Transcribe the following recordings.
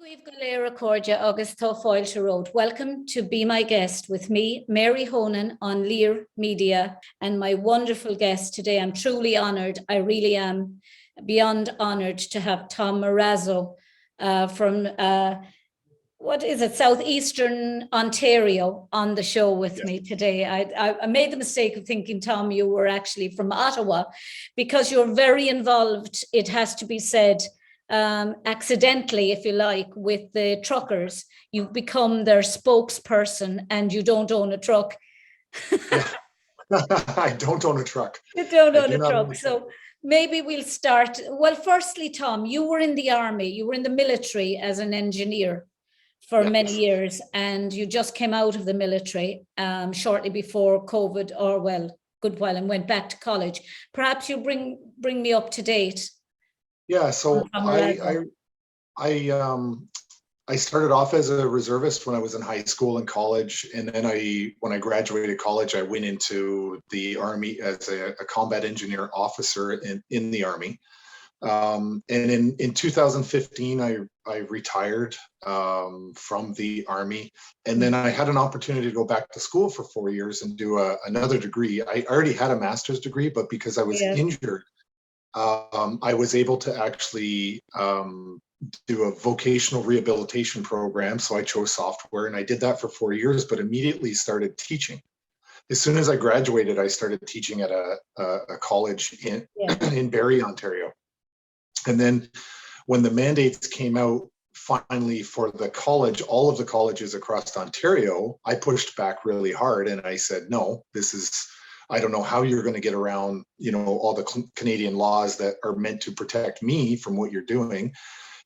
We've got a recordja agus tá fáilte road. Welcome to Be My Guest with me, Mary Honan on Lear Media, and my wonderful guest today. I'm truly honoured. I really am beyond honoured to have Tom Marazzo from what is it, southeastern Ontario on the show with me today. I made the mistake of thinking, Tom, you were actually from Ottawa because you're very involved, it has to be said, accidentally, if you like, with the truckers. You've become their spokesperson and you don't own a truck. Yeah. I don't own a truck. You don't own a truck. So maybe we'll start. Well, firstly, Tom, you were in the army, you were in the military as an engineer for many years, and you just came out of the military shortly before COVID, or well, good while, and went back to college. Perhaps you bring me up to date. Yeah, so I started off as a reservist when I was in high school and college, and then when I graduated college, I went into the Army as a combat engineer officer in the Army. And in 2015, I retired from the Army, and then I had an opportunity to go back to school for 4 years and do another degree. I already had a master's degree, but because I was injured, I was able to actually do a vocational rehabilitation program. So I chose software, and I did that for 4 years, but immediately started teaching. As soon as I graduated, I started teaching at a college in Barrie, Ontario. And then when the mandates came out finally for the college, all of the colleges across Ontario, I pushed back really hard and I said, no, I don't know how you're going to get around, all the Canadian laws that are meant to protect me from what you're doing.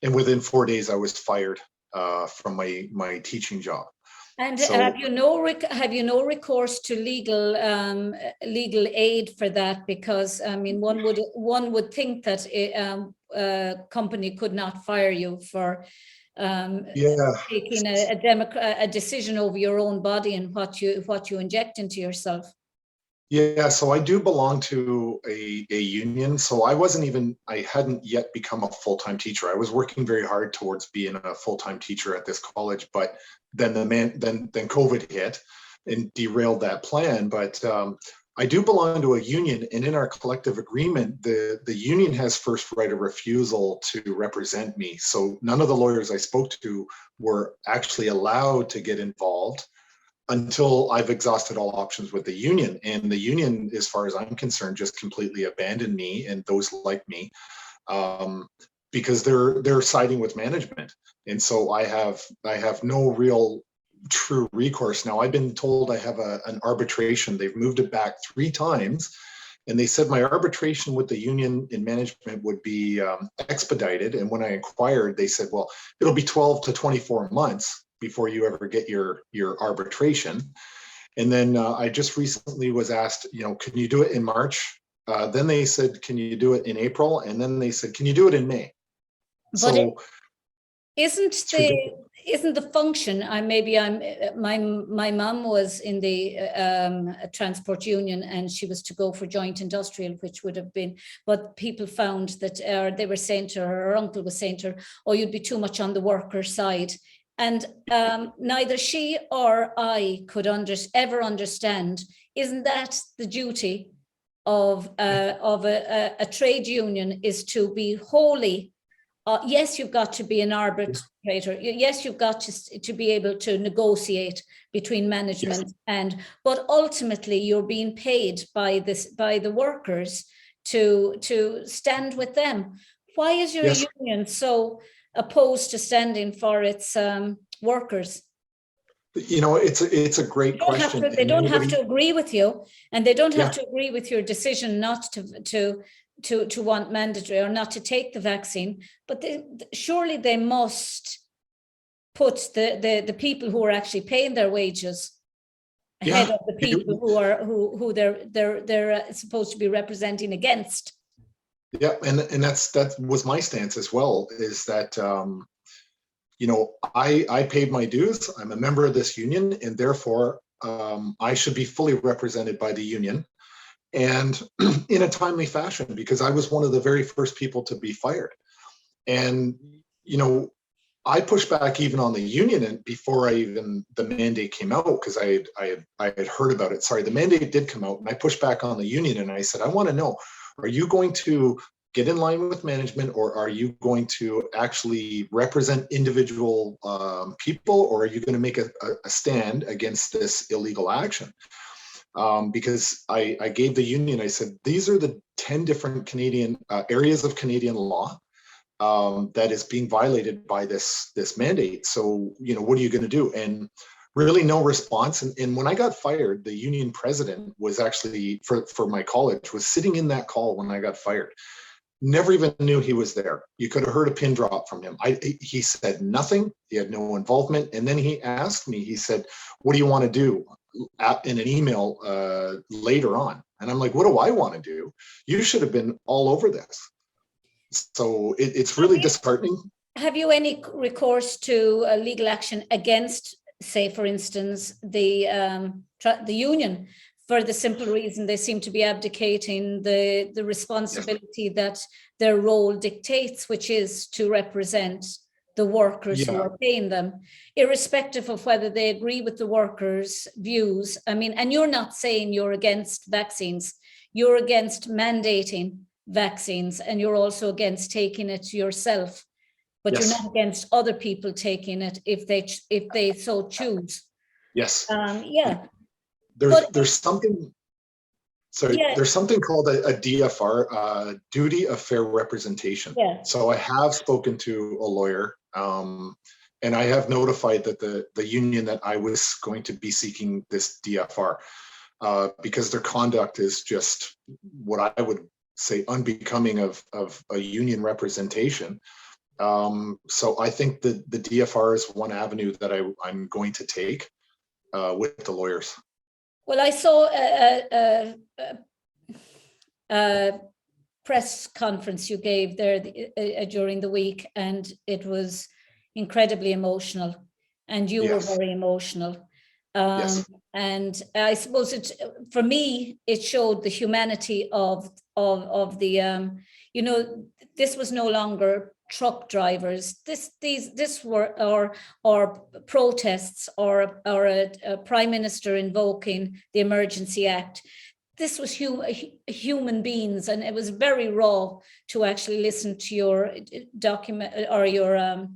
And within 4 days, I was fired from my teaching job. And so, have you no recourse to legal aid for that? Because I mean, one would think that a company could not fire you for taking a decision over your own body and what you inject into yourself. Yeah, so I do belong to a union. So I hadn't yet become a full-time teacher. I was working very hard towards being a full-time teacher at this college, but then then COVID hit and derailed that plan. But I do belong to a union, and in our collective agreement, the union has first right of refusal to represent me. So none of the lawyers I spoke to were actually allowed to get involved until I've exhausted all options with the union. And the union, as far as I'm concerned, just completely abandoned me and those like me because they're siding with management. And so I have no real true recourse. Now I've been told I have an arbitration. They've moved it back 3 times. And they said my arbitration with the union and management would be expedited. And when I inquired, they said, well, it'll be 12 to 24 months before you ever get your arbitration. And then I just recently was asked, can you do it in March? Then they said, can you do it in April? And then they said, can you do it in May? But isn't the function? My mom was in the transport union, and she was to go for joint industrial, which would have been, but people found that they were saying to her uncle was saying to her, oh, you'd be too much on the worker side. And neither she or I could ever understand, isn't that the duty of a trade union, is to be wholly, yes, you've got to be an arbitrator, yes, you've got to be able to negotiate between management but ultimately you're being paid by the workers to stand with them. Why is your union so opposed to standing for its workers? It's a great question. They don't have to agree with you, and they don't have to agree with your decision not to want mandatory or not to take the vaccine, but surely they must put the people who are actually paying their wages ahead of the people who they're supposed to be representing against. Yeah, and that was my stance as well, is that I paid my dues. I'm a member of this union, and therefore I should be fully represented by the union, and in a timely fashion, because I was one of the very first people to be fired. And I pushed back even on the union and before the mandate came out, because I had heard about it. Sorry, the mandate did come out, and I pushed back on the union and I said, I want to know, are you going to get in line with management, or are you going to actually represent individual people, or are you going to make a stand against this illegal action? Because I gave the union, I said, these are the 10 different Canadian areas of Canadian law that is being violated by this mandate. So, what are you going to do? And really no response. And when I got fired, the union president was actually, for my college, was sitting in that call when I got fired. Never even knew he was there. You could have heard a pin drop from him. He said nothing. He had no involvement. And then he asked me, he said, what do you want to do? In an email later on. And I'm like, what do I want to do? You should have been all over this. So it's really disheartening. Have you any recourse to legal action against, say, for instance, the union, for the simple reason they seem to be abdicating the responsibility that their role dictates, which is to represent the workers who are paying them, irrespective of whether they agree with the workers' views? I mean, and you're not saying you're against vaccines, you're against mandating vaccines, and you're also against taking it yourself, but you're not against other people taking it if they so choose. Yes. There's something. Sorry, there's something called a DFR, duty of fair representation. So I have spoken to a lawyer, and I have notified that the union that I was going to be seeking this DFR, because their conduct is just what I would say unbecoming of a union representation. So I think the DFR is one avenue that I'm going to take with the lawyers. Well, I saw a press conference you gave there during the week, and it was incredibly emotional, and you were very emotional. And I suppose for me, it showed the humanity of the, this was no longer truck drivers. This were or protests or a prime minister invoking the Emergency Act. This was human beings, and it was very raw to actually listen to your document or your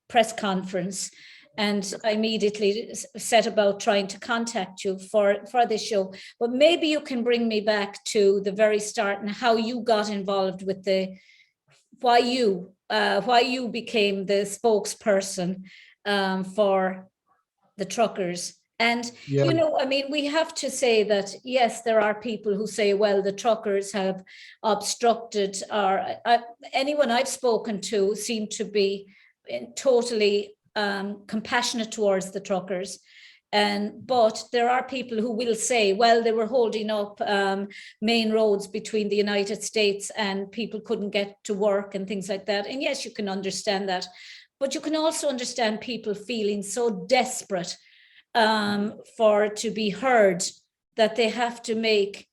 press conference. And I immediately set about trying to contact you for this show. But maybe you can bring me back to the very start and how you got involved with why you became the spokesperson for the truckers. And, I mean, we have to say that, yes, there are people who say, well, the truckers have obstructed, or anyone I've spoken to seemed to be totally compassionate towards the truckers. But there are people who will say, well, they were holding up main roads between the United States and people couldn't get to work and things like that. And yes, you can understand that. But you can also understand people feeling so desperate to be heard that they have to make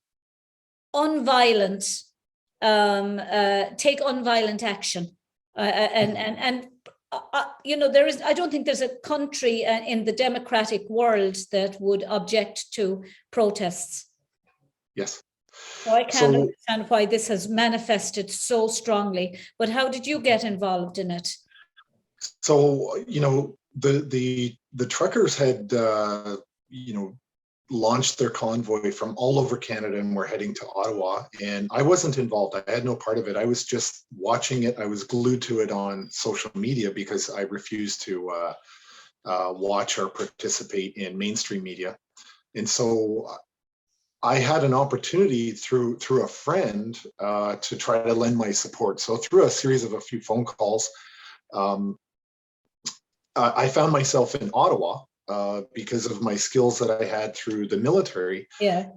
take unviolent action. I don't think there's a country in the democratic world that would object to protests. Yes. So I can't understand why this has manifested so strongly. But how did you get involved in it? So, the truckers had, launched their convoy from all over Canada and were heading to Ottawa. And I wasn't involved. I had no part of it. I was just watching it. I was glued to it on social media because I refused to watch or participate in mainstream media. And so I had an opportunity through a friend to try to lend my support. So through a series of a few phone calls, I found myself in Ottawa because of my skills that I had through the military. Being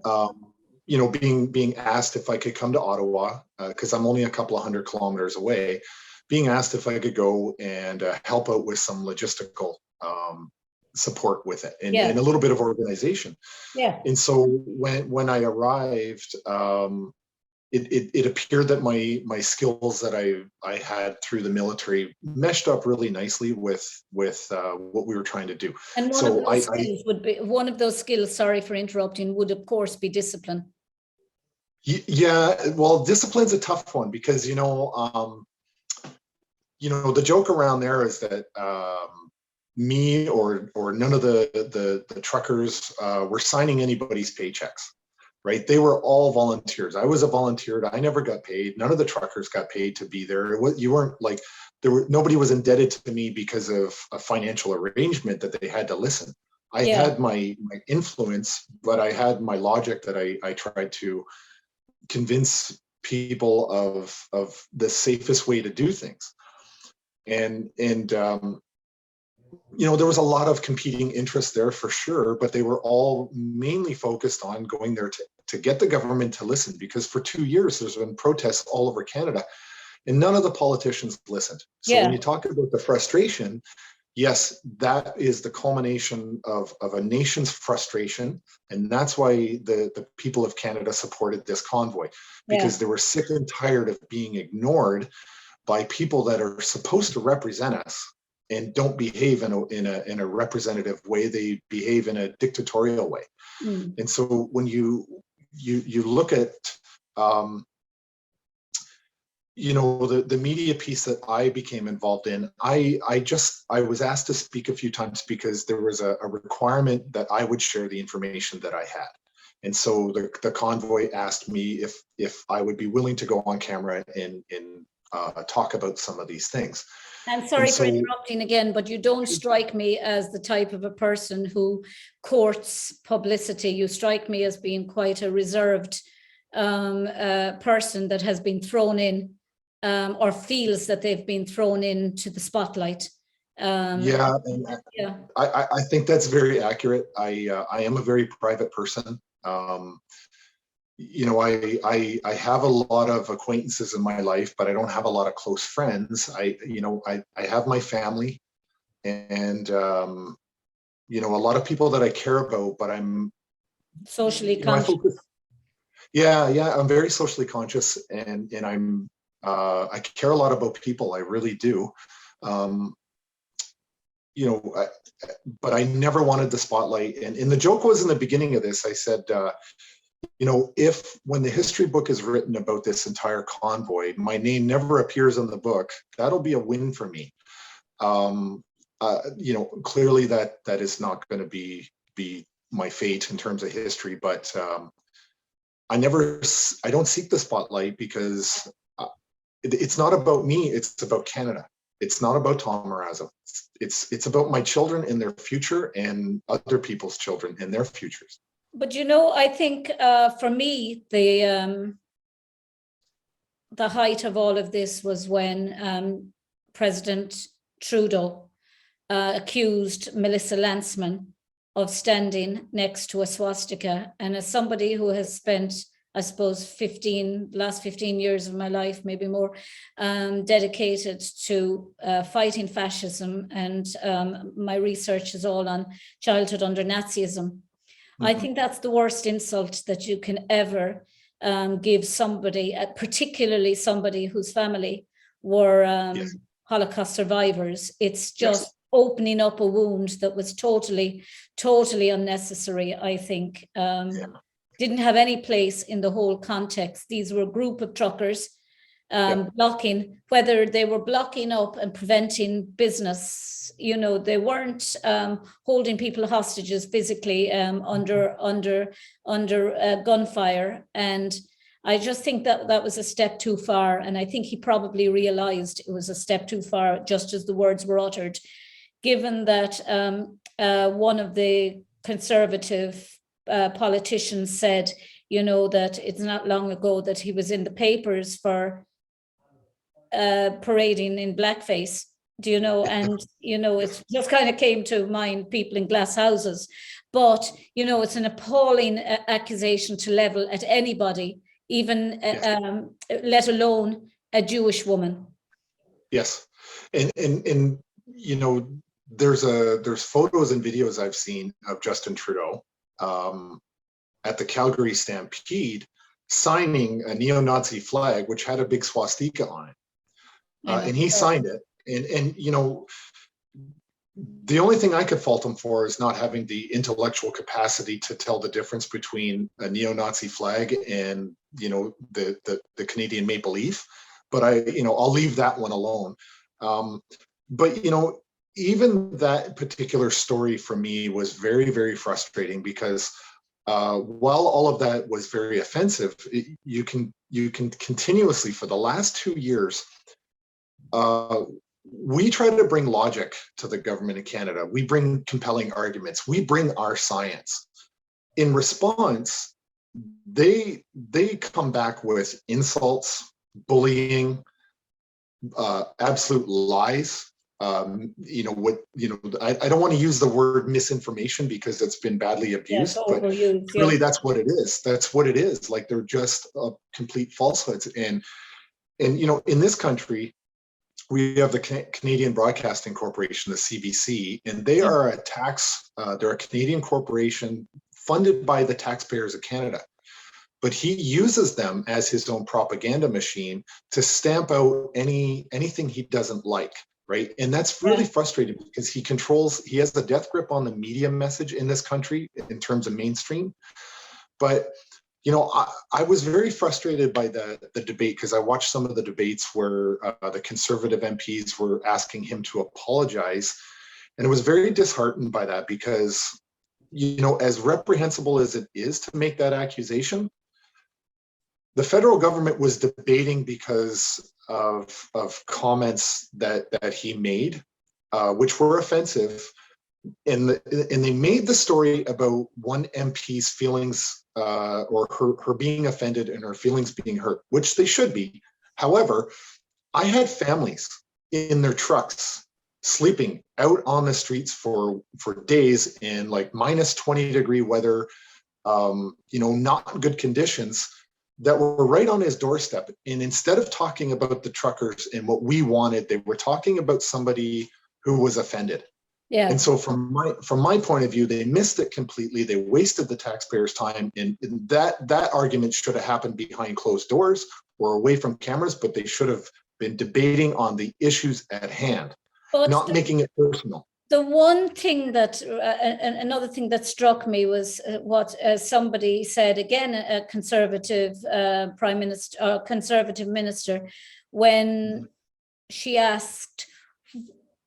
asked if I could come to Ottawa, because I'm only a couple of 100 kilometers away, being asked if I could go and help out with some logistical support with it and a little bit of organization. And so when I arrived, it appeared that my skills that I had through the military meshed up really nicely with what we were trying to do. And So one of those skills, sorry for interrupting, would of course be discipline. Yeah, well, discipline's a tough one because the joke around there is that me or none of the truckers were signing anybody's paychecks, right? They were all volunteers. I was a volunteer. I never got paid. None of the truckers got paid to be there. You weren't like nobody was indebted to me because of a financial arrangement that they had to listen. I had my influence, but I had my logic that I tried to convince people of the safest way to do things. And there was a lot of competing interests there for sure, but they were all mainly focused on going there to get the government to listen, because for 2 years there's been protests all over Canada and none of the politicians listened. So when you talk about the frustration, yes, that is the culmination of a nation's frustration. And that's why the people of Canada supported this convoy, because they were sick and tired of being ignored by people that are supposed to represent us and don't behave in a representative way. They behave in a dictatorial way. And so when you look at the media piece that I became involved in, I was asked to speak a few times because there was a requirement that I would share the information that I had. And so the convoy asked me if I would be willing to go on camera and talk about some of these things. I'm sorry for interrupting again, but you don't strike me as the type of a person who courts publicity. You strike me as being quite a reserved person that has been thrown in or feels that they've been thrown into the spotlight. I think that's very accurate. I am a very private person. I have a lot of acquaintances in my life, but I don't have a lot of close friends. I have my family and, a lot of people that I care about, but I'm socially conscious. I'm very socially conscious and I care a lot about people. I really do. But I never wanted the spotlight. And the joke was in the beginning of this, I said, if when the history book is written about this entire convoy, my name never appears in the book, that'll be a win for me. Clearly that is not going to be my fate in terms of history, but I don't seek the spotlight because it's not about me, it's about Canada. It's not about Tom Marazzo. It's about my children and their future and other people's children and their futures. But I think for me, the height of all of this was when President Trudeau accused Melissa Lantsman of standing next to a swastika. And as somebody who has spent, I suppose, last 15 years of my life, maybe more, dedicated to fighting fascism, and my research is all on childhood under Nazism. I think that's the worst insult that you can ever give somebody, particularly somebody whose family were Holocaust survivors. It's just opening up a wound that was totally, totally unnecessary, I think. Didn't have any place in the whole context. These were a group of truckers blocking, whether they were blocking up and preventing business, they weren't holding people hostages physically under gunfire. And I just think that was a step too far. And I think he probably realized it was a step too far, just as the words were uttered, given that one of the conservative politicians said, that it's not long ago that he was in the papers for parading in blackface, and, it just kind of came to mind people in glass houses. But, it's an appalling accusation to level at anybody, even let alone a Jewish woman. Yes. And there's photos and videos I've seen of Justin Trudeau at the Calgary Stampede signing a neo-Nazi flag, which had a big swastika on it. And he signed it. And you know, the only thing I could fault him for is not having the intellectual capacity to tell the difference between a neo-Nazi flag and, you know, the Canadian maple leaf. But I'll leave that one alone. But, you know, even that particular story for me was very, very frustrating because while all of that was very offensive, you can continuously for the last 2 years, we try to bring logic to the government of Canada. We bring compelling arguments. We bring our science. In response, they come back with insults, bullying, absolute lies. I don't want to use the word misinformation because it's been badly abused, but really that's what it is. That's what it is. Like, they're just complete falsehoods. And you know, in this country, we have the Canadian Broadcasting Corporation, the CBC, and they are they're a Canadian corporation funded by the taxpayers of Canada. But he uses them as his own propaganda machine to stamp out anything he doesn't like, right? And that's really frustrating because he has a death grip on the media message in this country in terms of mainstream. But you know, I was very frustrated by the debate because I watched some of the debates where the Conservative MPs were asking him to apologize. And I was very disheartened by that because, you know, as reprehensible as it is to make that accusation, the federal government was debating because of comments that he made, which were offensive. And they made the story about one MP's feelings or her being offended and her feelings being hurt, which they should be. However, I had families in their trucks sleeping out on the streets for days in like minus 20-degree weather, you know, not good conditions, that were right on his doorstep. And instead of talking about the truckers and what we wanted, they were talking about somebody who was offended. Yeah. And so from my point of view, they missed it completely. They wasted the taxpayers' time, and that argument should have happened behind closed doors or away from cameras, but they should have been debating on the issues at hand, not making it personal. The one thing that, another thing that struck me was what somebody said, again, a Conservative Prime Minister, Conservative Minister, when she asked,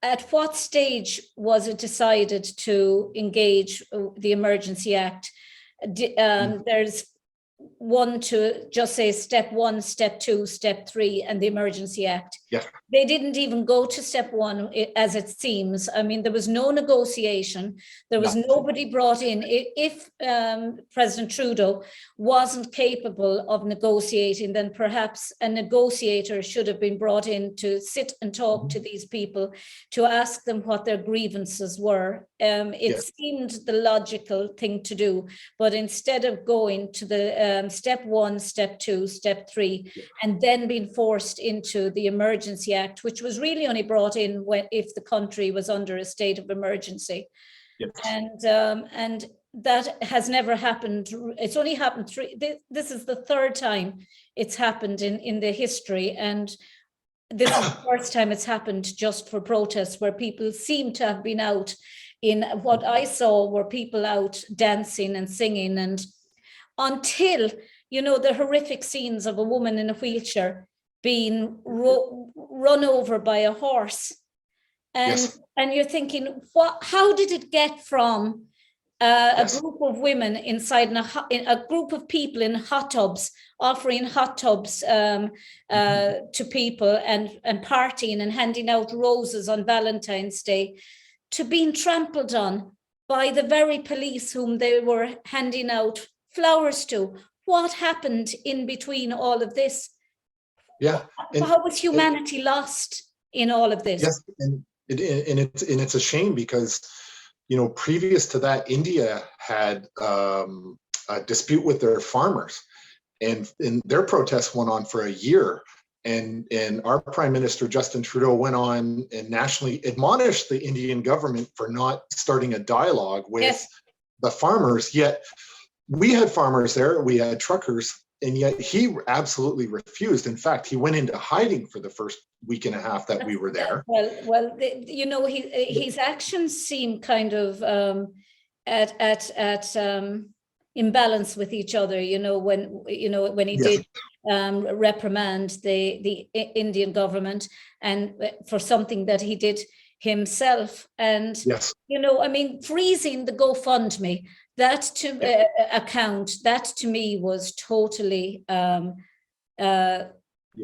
at what stage was it decided to engage the Emergency Act? There's one to just say step 1, step 2, step 3, and the Emergency Act. Yeah. They didn't even go to step 1, as it seems. I mean, there was no negotiation. There was nobody brought in. If President Trudeau wasn't capable of negotiating, then perhaps a negotiator should have been brought in to sit and talk to these people, to ask them what their grievances were. It seemed the logical thing to do, but instead of going to the step 1, step 2, step 3, and then being forced into the Emergency Act, which was really only brought in if the country was under a state of emergency. Yes. And that has never happened. It's only happened this is the 3rd time it's happened in the history, and this is the first time it's happened just for protests, where people seem to have been out. In what I saw were people out dancing and singing, and until, you know, the horrific scenes of a woman in a wheelchair being run over by a horse. And you're thinking, how did it get from a group of women inside a group of people in hot tubs, offering hot tubs to people and partying and handing out roses on Valentine's Day, to being trampled on by the very police whom they were handing out flowers to? What happened in between all of this? Yeah. How was humanity lost in all of this? Yes, and it's a shame because, you know, previous to that, India had a dispute with their farmers, and their protests went on for a year. And our Prime Minister, Justin Trudeau, went on and nationally admonished the Indian government for not starting a dialogue with the farmers. Yet we had farmers there, we had truckers, and yet he absolutely refused. In fact, he went into hiding for the first week and a half that we were there. Well, you know, his actions seem kind of at imbalance with each other. You know, when he Yes. did reprimand the Indian government and for something that he did himself, and Yes. you know, I mean, freezing the GoFundMe, that to account, that to me was totally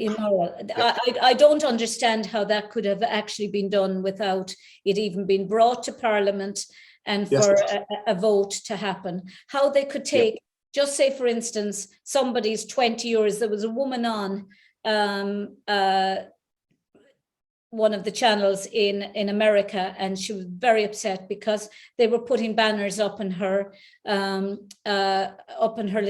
immoral. I don't understand how that could have actually been done without it even being brought to Parliament and for a vote to happen. How they could take, just say for instance, somebody's 20 years, there was a woman on one of the channels in America, and she was very upset because they were putting banners up in her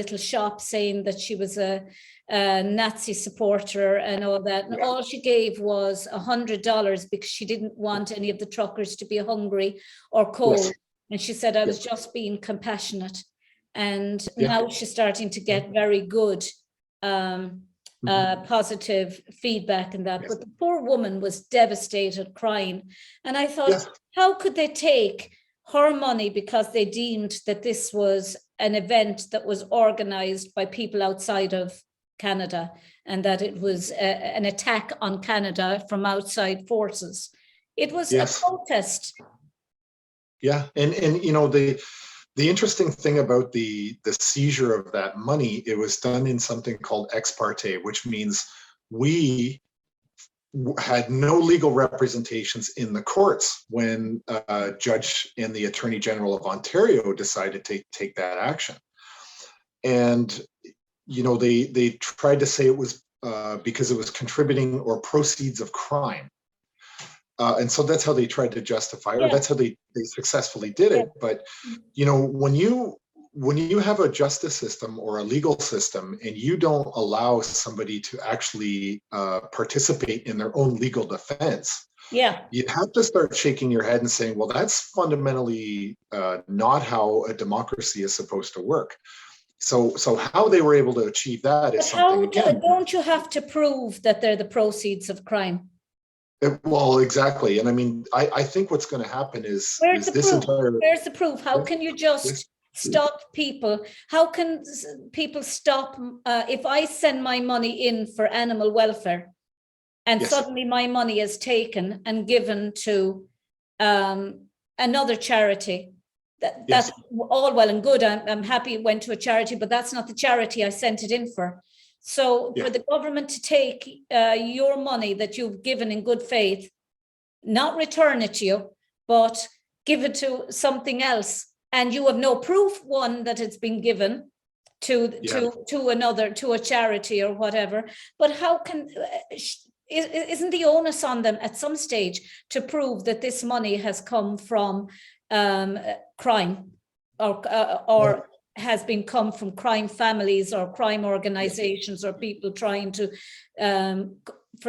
little shop saying that she was a Nazi supporter and all that. And all she gave was $100 because she didn't want any of the truckers to be hungry or cold. Yes. And she said, I was just being compassionate. And now she's starting to get very good positive feedback in that. But the poor woman was devastated, crying. And I thought, how could they take her money because they deemed that this was an event that was organized by people outside of Canada and that it was an attack on Canada from outside forces? It was a protest. Yeah, and you know, the interesting thing about the seizure of that money, it was done in something called ex parte, which means we had no legal representations in the courts when Judge and the Attorney General of Ontario decided to take that action. And you know, they tried to say it was because it was contributing or proceeds of crime. And so that's how they tried to justify it, or that's how they successfully did it. But, you know, when you have a justice system or a legal system and you don't allow somebody to actually participate in their own legal defense, you have to start shaking your head and saying, well, that's fundamentally not how a democracy is supposed to work. So how they were able to achieve that is something, again. Don't you have to prove that they're the proceeds of crime? Well, exactly. And I mean, I think what's going to happen is Where's the proof? How can you just stop people? How can people stop if I send my money in for animal welfare and suddenly my money is taken and given to another charity? That's all well and good. I'm happy it went to a charity, but that's not the charity I sent it in for. So for the government to take your money that you've given in good faith, not return it to you, but give it to something else, and you have no proof, one, that it's been given to another, to a charity or whatever. But how can, isn't the onus on them at some stage to prove that this money has come from crime or has been come from crime families or crime organizations or people trying to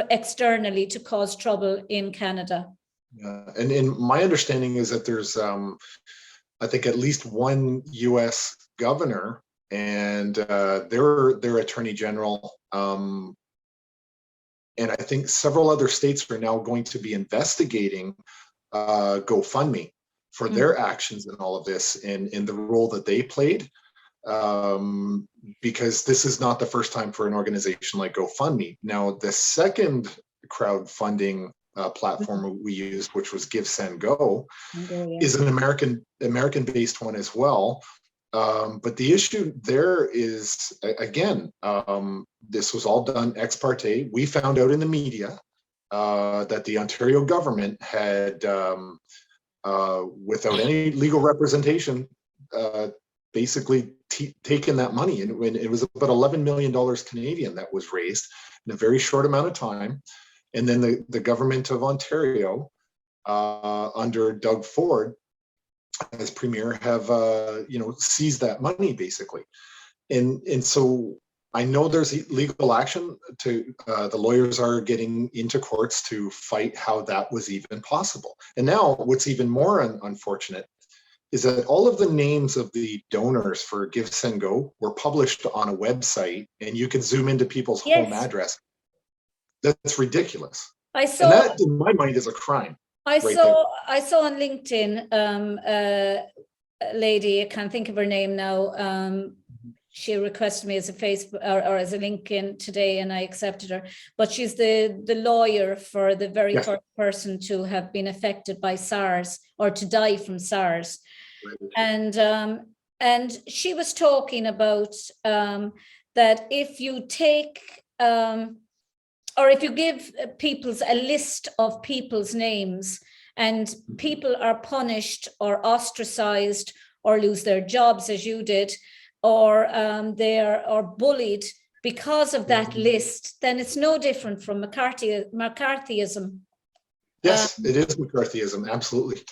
externally to cause trouble in Canada? Yeah, and my understanding is that there's I think at least one US governor and their attorney general, and I think several other states are now going to be investigating GoFundMe for their actions in all of this and in the role that they played, because this is not the first time for an organization like GoFundMe. Now, the second crowdfunding platform we used, which was Give, Send, Go, is an American-based one as well. But the issue there is, again, this was all done ex parte. We found out in the media that the Ontario government had, without any legal representation, basically taken that money. And when it was about $11 million Canadian that was raised in a very short amount of time. And then the government of Ontario, under Doug Ford as premier, have seized that money basically. And so I know there's legal action to the lawyers are getting into courts to fight how that was even possible. And now what's even more unfortunate is that all of the names of the donors for Give Send Go were published on a website, and you can zoom into people's home Yes, address. That's ridiculous. I And saw. that, in my mind, is a crime. I right saw. I saw on LinkedIn a lady. I can't think of her name now. She requested me as a Facebook or as a LinkedIn today, and I accepted her. But she's the lawyer for the very Yes. first person to have been affected by SARS or to die from SARS. Right. And she was talking about that if you take or if you give a list of people's names, and people are punished or ostracized or lose their jobs, as you did, or they are bullied because of that list, then it's no different from McCarthyism. Yes, it is McCarthyism, absolutely.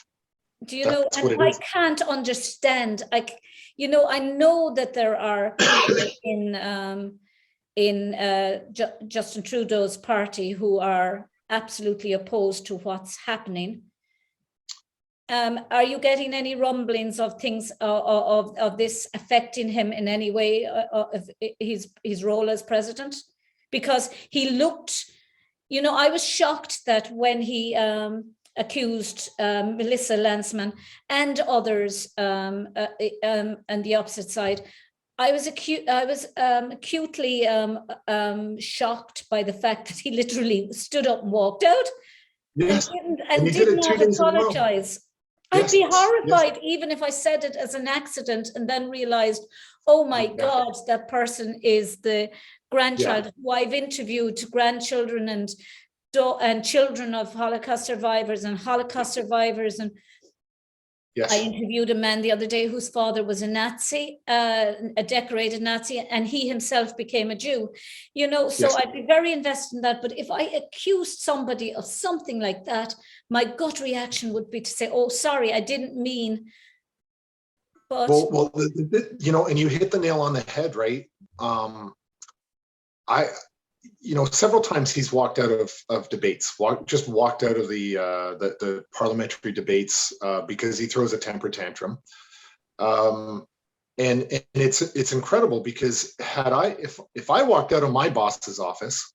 Do you know? That's what And it I is. can't understand. I know that there are people in Justin Trudeau's party who are absolutely opposed to what's happening. Are you getting any rumblings of things of this affecting him in any way, of his role as president? Because he looked, I was shocked that when he accused Melissa Landsman and others on the opposite side, I was acutely shocked by the fact that he literally stood up and walked out. Yes, and he did did it 2 not days in a row. apologize. Yes, I'd be horrified, yes. even if I said it as an accident and then realized, oh my God, that person is the grandchild who I've interviewed, grandchildren and children of Holocaust survivors. And Yes. I interviewed a man the other day whose father was a Nazi, a decorated Nazi, and he himself became a Jew. So Yes. I'd be very invested in that. But if I accused somebody of something like that, my gut reaction would be to say, oh, sorry, I didn't mean. But well, and you hit the nail on the head, right? Several times he's walked out of debates, walked out of the parliamentary debates because he throws a temper tantrum. And it's incredible, because if I walked out of my boss's office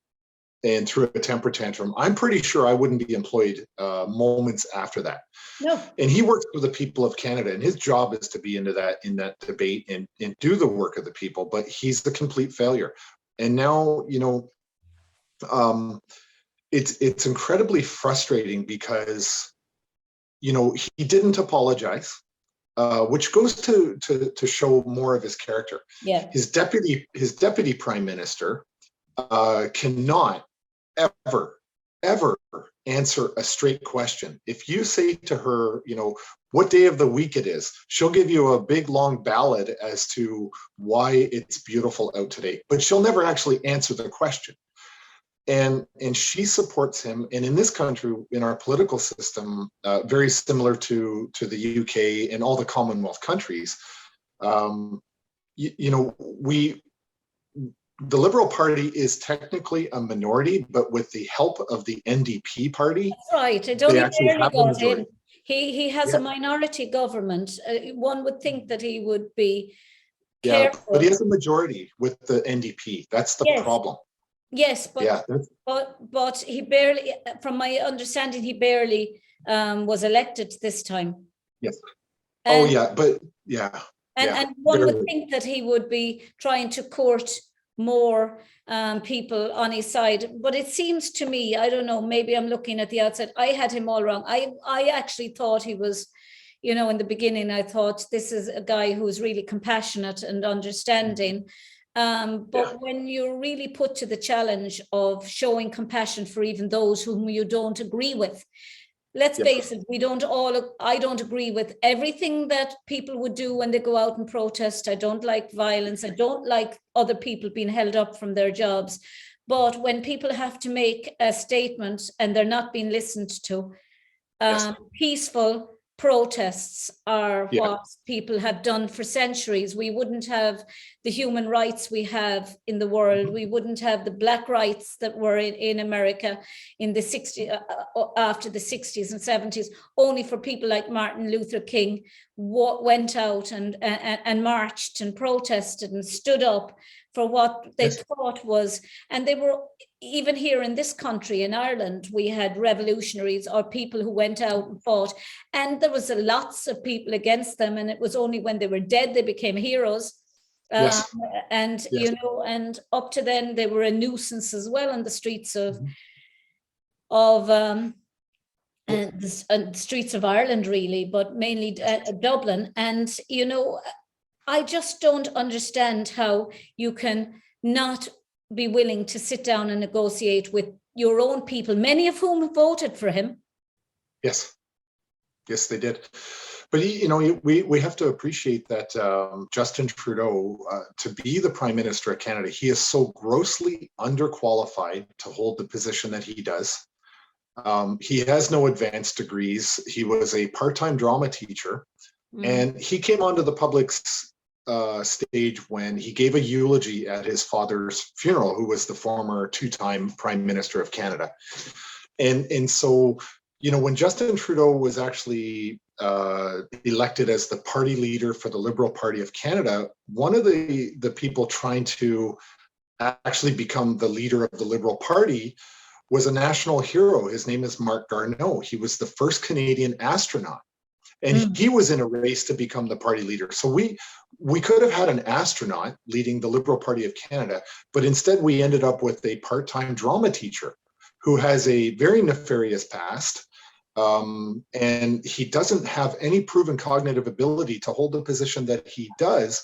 and threw a temper tantrum, I'm pretty sure I wouldn't be employed moments after that. no. And he works for the people of Canada, and his job is to be in that debate and do the work of the people, but he's the complete failure. And now, it's incredibly frustrating because, he didn't apologize, which goes to show more of his character. Yeah. His deputy prime minister cannot ever answer a straight question. If you say to her, what day of the week it is, she'll give you a big long ballad as to why it's beautiful out today, but she'll never actually answer the question. And she supports him. And in this country, in our political system, very similar to the UK and all the Commonwealth countries, the Liberal Party is technically a minority, but with the help of the NDP party, that's right. He has a minority government. One would think that he would be careful. But he has a majority with the NDP. That's the problem. Yes, but he barely, from my understanding, he barely was elected this time. Yes. And, And one would think that he would be trying to court more people on his side. But it seems to me, I don't know, maybe I'm looking at the outside, I had him all wrong. I actually thought he was, in the beginning, I thought this is a guy who's really compassionate and understanding. But when you're really put to the challenge of showing compassion for even those whom you don't agree with, let's face it, I don't agree with everything that people would do when they go out and protest. I don't like violence. I don't like other people being held up from their jobs. But when people have to make a statement and they're not being listened to, peaceful, protests are Yeah. what people have done for centuries. We wouldn't have the human rights we have in the world. We wouldn't have the black rights that were in America in the 60s, after the 60s and 70s, only for people like Martin Luther King went out and marched and protested and stood up for what they thought was, and they were, even here in this country, in Ireland, we had revolutionaries or people who went out and fought, and there was lots of people against them, and it was only when they were dead they became heroes. And you know, and up to then they were a nuisance as well on the streets of the streets of Ireland, really, but mainly Dublin. And you know, I just don't understand how you can not be willing to sit down and negotiate with your own people, many of whom voted for him. Yes, they did. But you know, we have to appreciate that Justin Trudeau, to be the Prime Minister of Canada, he is so grossly underqualified to hold the position that he does. He has no advanced degrees. He was a part-time drama teacher, and he came onto the public's stage when he gave a eulogy at his father's funeral, who was the former two-time Prime Minister of Canada. And so, you know, when Justin Trudeau was actually elected as the party leader for the Liberal Party of Canada, one of the people trying to actually become the leader of the Liberal Party was a national hero. His name is Marc Garneau. He was the first Canadian astronaut. And he was in a race to become the party leader. So we could have had an astronaut leading the Liberal Party of Canada, but instead we ended up with a part-time drama teacher who has a very nefarious past. And he doesn't have any proven cognitive ability to hold the position that he does.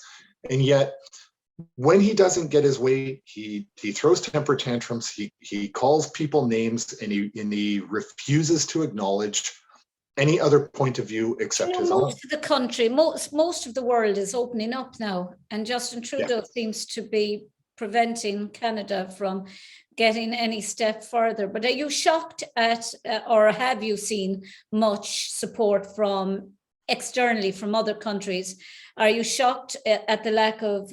And yet, when he doesn't get his way, he throws temper tantrums, he calls people names, and he refuses to acknowledge any other point of view except his own. Most of the country, most of the world is opening up now, and Justin Trudeau seems to be preventing Canada from getting any step further. But are you shocked at, or have you seen much support from externally from other countries? Are you shocked at the lack of,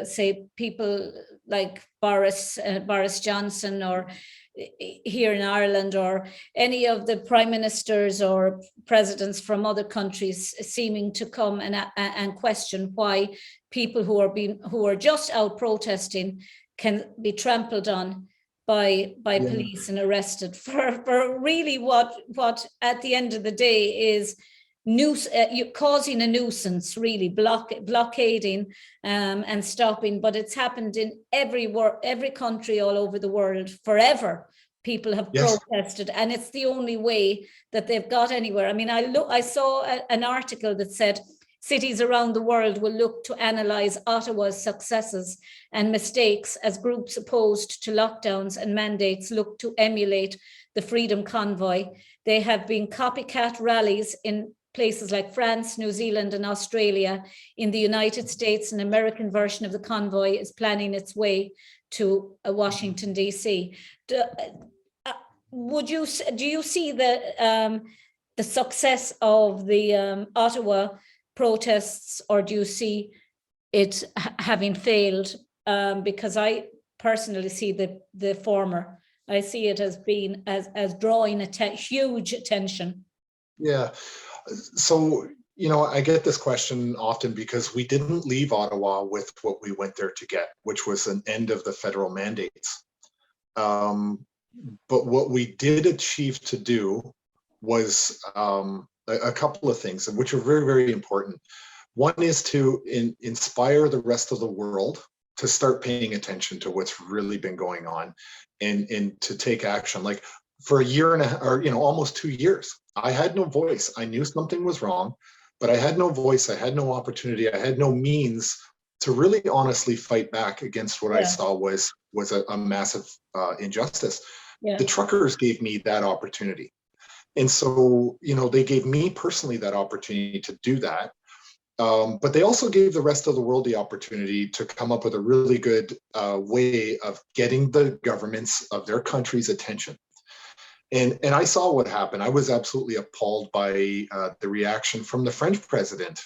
say, people like Boris Johnson, or here in Ireland, or any of the prime ministers or presidents from other countries seeming to come and question why people who are just out protesting can be trampled on by police and arrested for really what at the end of the day is causing a nuisance, really blockading and stopping. But it's happened in every country all over the world forever. People have protested, and it's the only way that they've got anywhere. I mean, I saw an article that said cities around the world will look to analyze Ottawa's successes and mistakes as groups opposed to lockdowns and mandates look to emulate the Freedom Convoy. They have been copycat rallies in places like France, New Zealand, and Australia. In the United States, an American version of the convoy is planning its way to Washington, D.C. Do you see the success of the Ottawa protests, or do you see it having failed? Because I personally see the former. I see it as being as drawing huge attention. Yeah. So, you know, I get this question often because we didn't leave Ottawa with what we went there to get, which was an end of the federal mandates. But what we did achieve to do was a couple of things, which are very, very important. One is to inspire the rest of the world to start paying attention to what's really been going on and to take action. Like for a year and a half, or, you know, almost 2 years, I had no voice. I knew something was wrong, but I had no voice. I had no opportunity. I had no means to really honestly fight back against what I saw was a massive injustice. The truckers gave me that opportunity. And so, you know, they gave me personally that opportunity to do that. But they also gave the rest of the world the opportunity to come up with a really good way of getting the governments of their countries' attention. And I saw what happened. I was absolutely appalled by the reaction from the French president,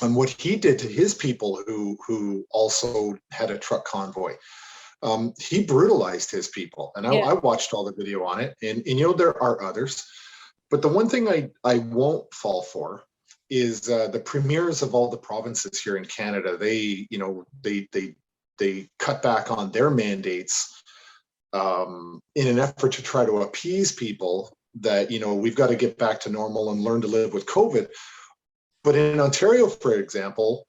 and what he did to his people who also had a truck convoy. He brutalized his people, and I watched all the video on it. And there are others, but the one thing I won't fall for is the premiers of all the provinces here in Canada. They cut back on their mandates in an effort to try to appease people that we've got to get back to normal and learn to live with COVID. But in Ontario, for example,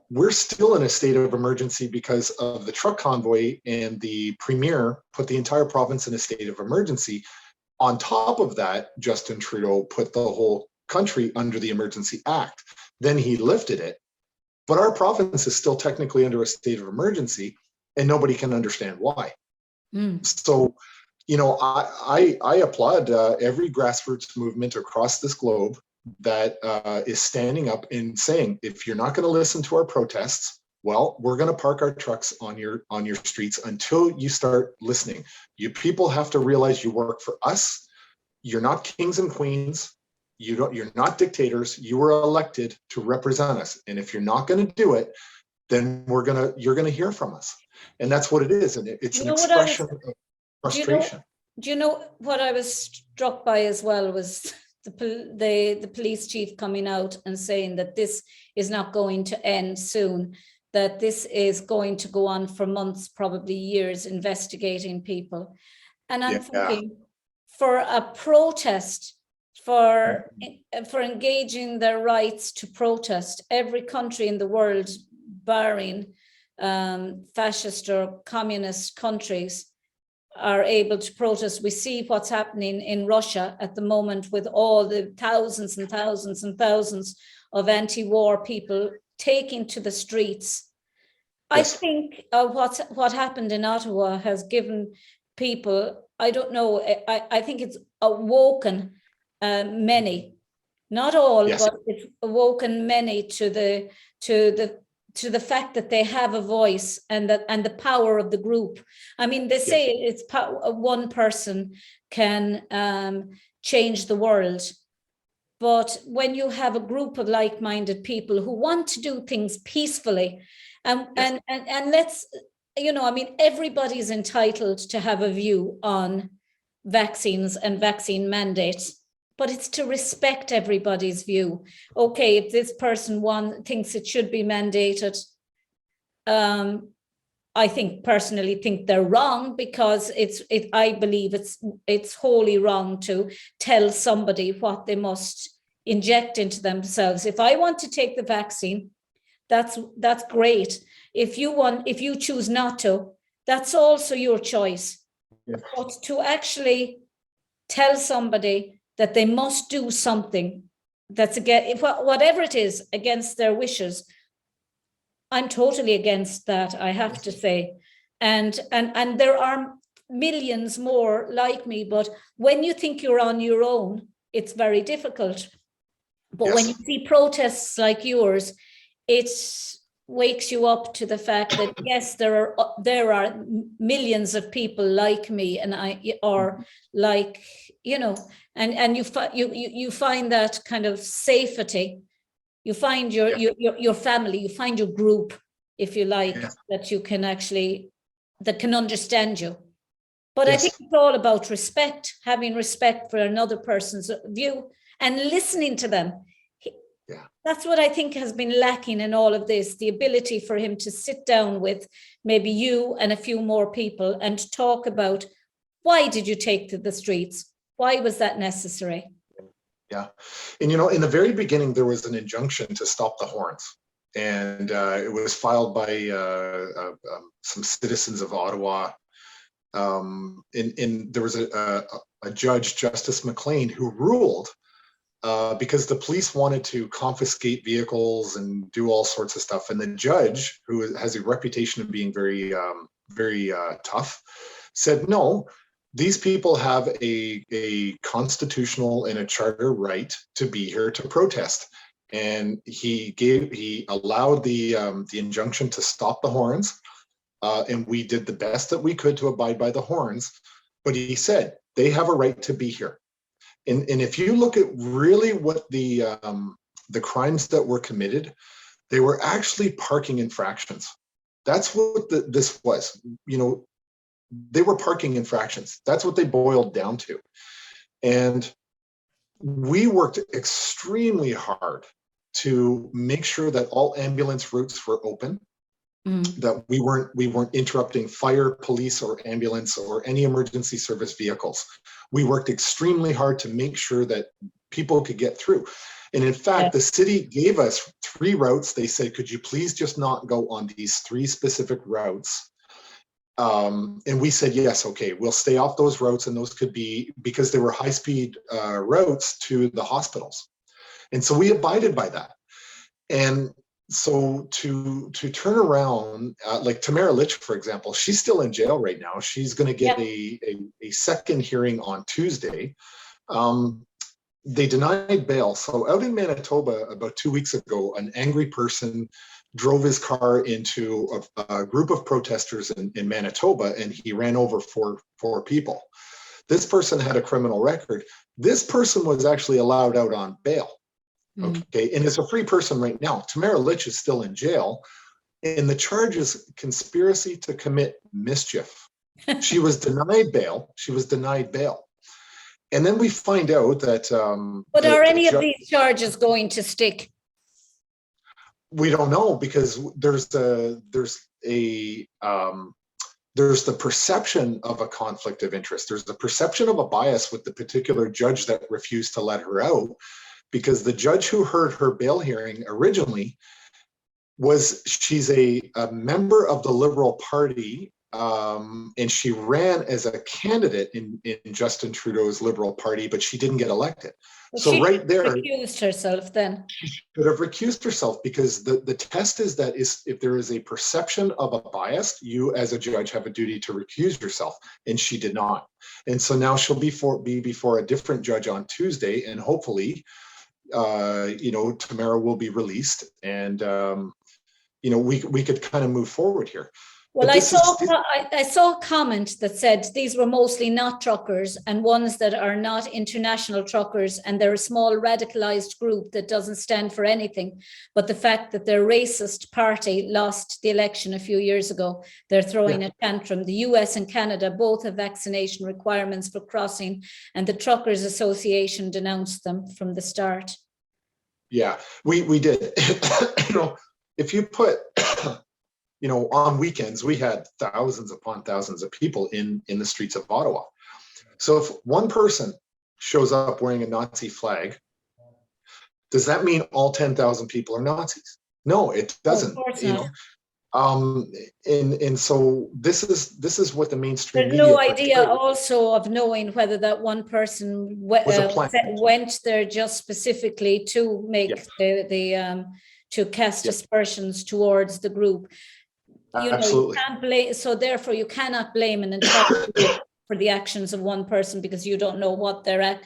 we're still in a state of emergency because of the truck convoy, and the premier put the entire province in a state of emergency. On top of that, Justin Trudeau put the whole country under the Emergency Act. Then he lifted it, but our province is still technically under a state of emergency, and nobody can understand why. So, I applaud every grassroots movement across this globe that is standing up and saying, if you're not going to listen to our protests, well, we're going to park our trucks on your streets until you start listening. You people have to realize you work for us. You're not kings and queens. You're not dictators. You were elected to represent us. And if you're not going to do it, then you're going to hear from us. And that's what it is. And it's an expression of frustration. Do you know what I was struck by as well was the police chief coming out and saying that this is not going to end soon, that this is going to go on for months, probably years, investigating people. And I'm thinking, for a protest, for engaging their rights to protest, every country in the world, barring fascist or communist countries, are able to protest. We see what's happening in Russia at the moment with all the thousands and thousands and thousands of anti-war people taking to the streets. Yes. I think what happened in Ottawa has given people, I don't know, I think it's awoken many, not all, yes, but it's awoken many to the fact that they have a voice and the power of the group. I mean, they say it's one person can change the world, but when you have a group of like-minded people who want to do things peacefully, and let's, I mean, everybody's entitled to have a view on vaccines and vaccine mandates, but it's to respect everybody's view. Okay, if this person thinks it should be mandated, I personally think they're wrong, because I believe it's wholly wrong to tell somebody what they must inject into themselves. If I want to take the vaccine, that's great. If you choose not to, that's also your choice. Yes. But to actually tell somebody that they must do something that's whatever it is, against their wishes, I'm totally against that, I have to say. And there are millions more like me, but when you think you're on your own, it's very difficult. But yes, when you see protests like yours, it wakes you up to the fact that yes, there are millions of people like me, and and you find that kind of safety. You find your family, you find your group, if you like, that you can that can understand you. But yes, I think it's all about respect, having respect for another person's view and listening to them. That's what I think has been lacking in all of this, the ability for him to sit down with maybe you and a few more people and talk about, why did you take to the streets? Why was that necessary? Yeah. And, in the very beginning, there was an injunction to stop the horns. And it was filed by some citizens of Ottawa. And there was a judge, Justice McLean, who ruled because the police wanted to confiscate vehicles and do all sorts of stuff. And the judge, who has a reputation of being very, very tough, said, no, these people have a constitutional and a charter right to be here to protest. And he allowed the injunction to stop the horns. And we did the best that we could to abide by the horns. But he said, They have a right to be here. And if you look at really what the crimes that were committed, they were actually parking infractions. That's what this was. You know, they were parking infractions. That's what they boiled down to. And we worked extremely hard to make sure that all ambulance routes were open, that we weren't interrupting fire, police, or ambulance or any emergency service vehicles. We worked extremely hard to make sure that people could get through. And in fact, the city gave us 3 routes. They said, could you please just not go on these 3 specific routes? And we said, yes, okay, we'll stay off those routes. And those could be, because they were high-speed routes to the hospitals. And so we abided by that. And so to turn around, like Tamara Litch, for example, she's still in jail right now. She's going to get a second hearing on Tuesday. They denied bail. So out in Manitoba about 2 weeks ago, an angry person drove his car into a group of protesters in Manitoba, and he ran over four people. This person had a criminal record. This person was actually allowed out on bail. Okay, and is a free person right now. Tamara Litch is still in jail, and the charge is conspiracy to commit mischief. She was denied bail. And then we find out that. But are any of these charges going to stick? We don't know, because there's the perception of a conflict of interest. There's the perception of a bias with the particular judge that refused to let her out, because the judge who heard her bail hearing originally she's a member of the Liberal Party, and she ran as a candidate in Justin Trudeau's Liberal Party, but she didn't get elected. Well, so right there, recused herself then. She could have recused herself, because the test is that if there is a perception of a bias, you as a judge have a duty to recuse yourself, and she did not. And so now she'll be before a different judge on Tuesday, and hopefully, Tamara will be released, and we could kind of move forward here. Well, I saw a comment that said these were mostly not truckers and ones that are not international truckers, and they're a small radicalized group that doesn't stand for anything. But the fact that their racist party lost the election a few years ago, they're throwing a tantrum. The US and Canada both have vaccination requirements for crossing, and the Truckers Association denounced them from the start. Yeah, we did. If you put... on weekends, we had thousands upon thousands of people in the streets of Ottawa. So if one person shows up wearing a Nazi flag, does that mean all 10,000 people are Nazis? No, it doesn't. Of course not. And so this is what the mainstream There's no idea also of knowing whether that one person went there just specifically to make to cast aspersions towards the group. Absolutely. You can't blame, so therefore you cannot blame an entire group for the actions of one person, because you don't know what their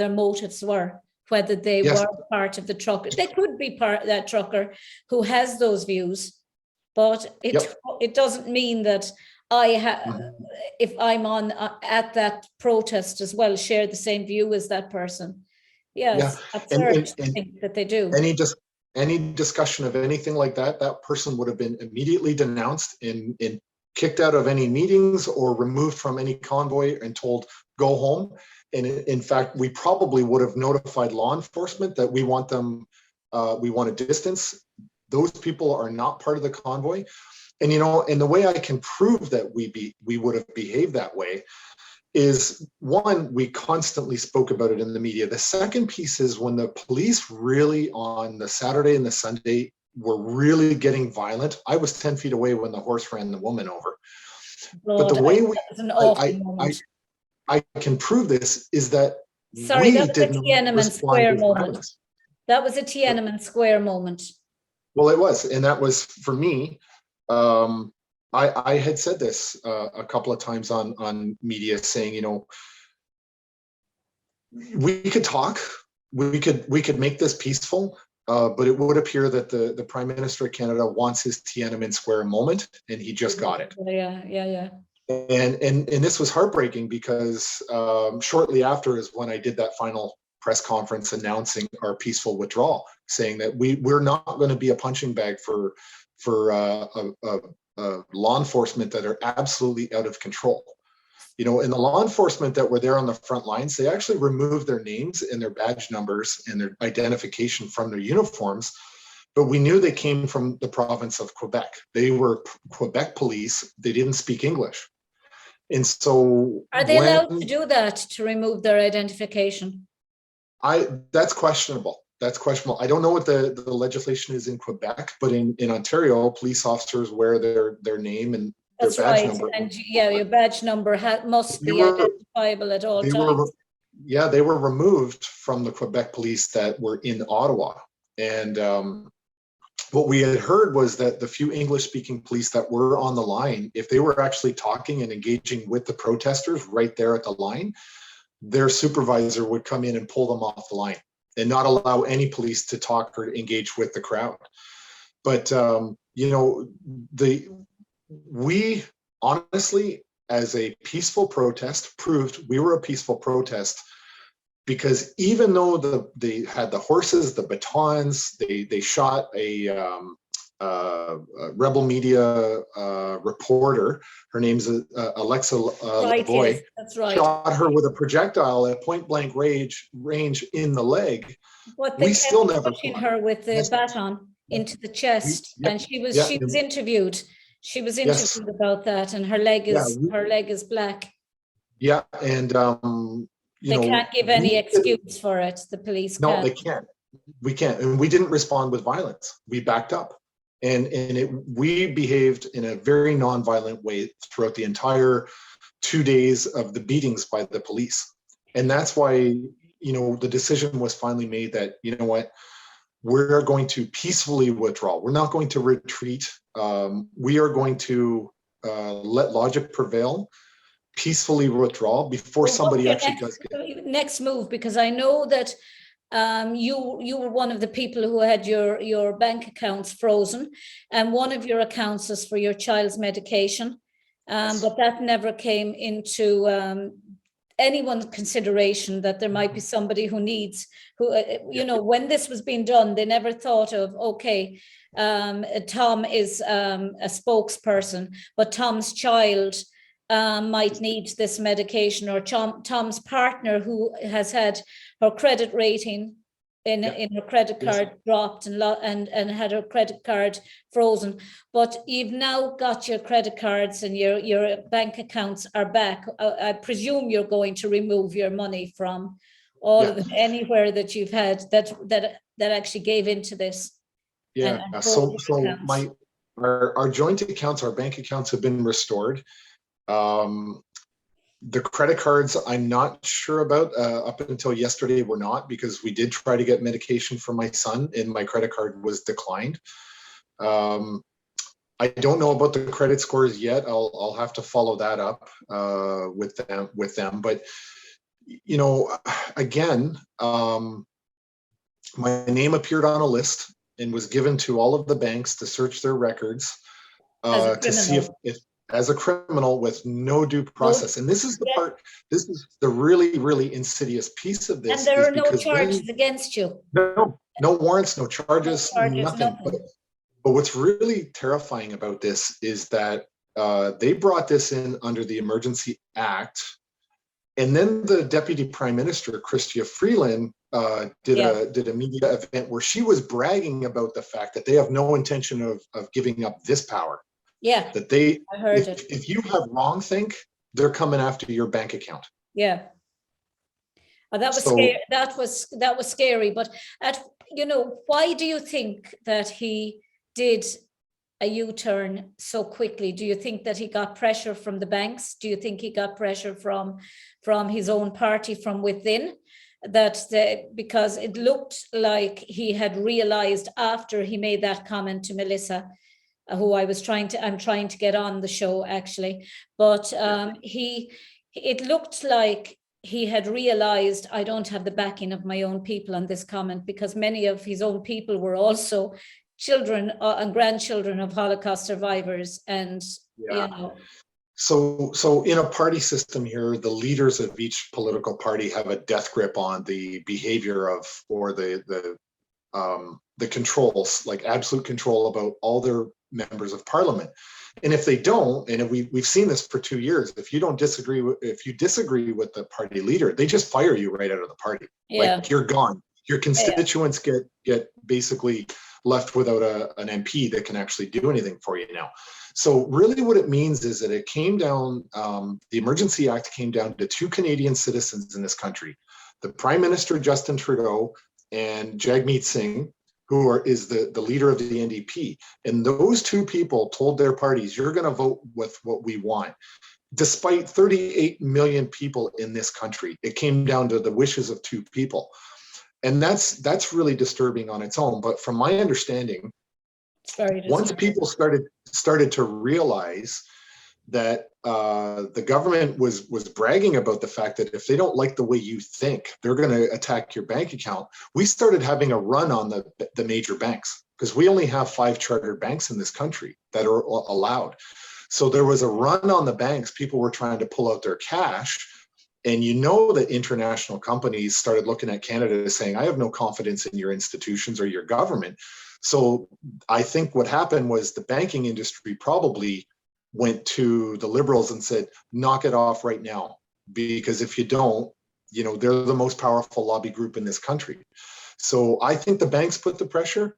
motives were, whether they were part of the trucker. They could be part of that trucker who has those views, but it doesn't mean that if I'm on at that protest as well, share the same view as that person. Yes, absurd to think that they do. Any discussion of anything like that person would have been immediately denounced and kicked out of any meetings or removed from any convoy and told, go home. And in fact, we probably would have notified law enforcement that we want a distance. Those people are not part of the convoy. And, and the way I can prove that we would have behaved that way is, one, we constantly spoke about it in the media. The second piece is when the police really on the Saturday and the Sunday were really getting violent. I was 10 feet away when the horse ran the woman over. But the way I can prove this is that that was a Tiananmen Square moment. That was a Tiananmen Square moment. Well, it was, and that was for me. I had said this a couple of times on media, saying, we could talk, we could make this peaceful, but it would appear that the Prime Minister of Canada wants his Tiananmen Square moment, and he just got it. Yeah. And this was heartbreaking because shortly after is when I did that final press conference announcing our peaceful withdrawal, saying that we're not going to be a punching bag for law enforcement that are absolutely out of control. You know, and the law enforcement that were there on the front lines, they actually removed their names and their badge numbers and their identification from their uniforms. But we knew they came from the province of Quebec. They were Quebec police. They didn't speak English. And so are they allowed to do that, to remove their identification? That's questionable. That's questionable. I don't know what the legislation is in Quebec, but in Ontario, police officers wear their name and their badge number. And yeah, your badge number must be identifiable at all times. They were removed from the Quebec police that were in Ottawa. And what we had heard was that the few English-speaking police that were on the line, if they were actually talking and engaging with the protesters right there at the line, their supervisor would come in and pull them off the line and not allow any police to talk or engage with the crowd. But, you know, we honestly, as a peaceful protest, proved we were a peaceful protest, because even though they had the horses, the batons, they shot a Rebel Media reporter. Her name's Alexa Lavoie. Yes, that's right. Shot her with a projectile at point blank range in the leg. But we still never pushing her with the baton into the chest, and she was interviewed. She was interviewed about that, and her leg is black. Yeah, and they can't give any excuse for it. The police can't. No, they can't. We can't, and we didn't respond with violence. We backed up, and we behaved in a very non-violent way throughout the entire 2 days of the beatings by the police. And that's why, you know, the decision was finally made that, you know what, we're going to peacefully withdraw. We're not going to retreat. We are going to let logic prevail, peacefully withdraw before somebody actually does get next move. Because I know that you were one of the people who had your bank accounts frozen, and one of your accounts is for your child's medication, but that never came into anyone's consideration, that there might be somebody who you know, when this was being done, they never thought of, okay, Tom is a spokesperson, but Tom's child might need this medication, or Tom's partner, who has had her credit rating in her credit card dropped and had her credit card frozen. But you've now got your credit cards and your bank accounts are back. I presume you're going to remove your money from all of it, anywhere that you've had that actually gave into this. Yeah, so our joint accounts, our bank accounts have been restored. The credit cards, I'm not sure about. Up until yesterday, were not, because we did try to get medication for my son and my credit card was declined. I don't know about the credit scores yet. I'll have to follow that up with them. But, you know, again, my name appeared on a list and was given to all of the banks to search their records to see if as a criminal with no due process. And this is the part, this is the really, really insidious piece of this. And there are no charges against you. No warrants, no charges, nothing. But what's really terrifying about this is that they brought this in under the Emergency Act. And then the Deputy Prime Minister, Chrystia Freeland, did a media event where she was bragging about the fact that they have no intention of giving up this power. Yeah, that I heard it. If you have wrongthink, they're coming after your bank account. Yeah, that was scary. That was scary. But you know, why do you think that he did a U-turn so quickly? Do you think that he got pressure from the banks? Do you think he got pressure from his own party from within? Because it looked like he had realized after he made that comment to Melissa, who I'm trying to get on the show actually, but it looked like he had realized, I don't have the backing of my own people on this comment, because many of his own people were also children and grandchildren of Holocaust survivors, and you know. So in a party system here, the leaders of each political party have a death grip on the behavior of, or the controls, like absolute control about all their members of parliament. And if they don't, and if we've seen this for 2 years, if you disagree with the party leader, they just fire you right out of the party. Yeah. Like, you're gone. Your constituents get basically left without an MP that can actually do anything for you now. So really what it means is that it came down, the Emergency Act came down to 2 Canadian citizens in this country, the Prime Minister Justin Trudeau and Jagmeet Singh, who is the leader of the NDP. And those 2 people told their parties, you're going to vote with what we want. Despite 38 million people in this country, it came down to the wishes of 2 people. And that's really disturbing on its own. But from my understanding, once people started to realize that the government was bragging about the fact that if they don't like the way you think, they're going to attack your bank account, we started having a run on the major banks, because we only have 5 chartered banks in this country that are allowed. So there was a run on the banks. People were trying to pull out their cash. And you know that international companies started looking at Canada saying, I have no confidence in your institutions or your government. So I think what happened was the banking industry probably went to the Liberals and said, knock it off right now, because if you don't, they're the most powerful lobby group in this country. So I think the banks put the pressure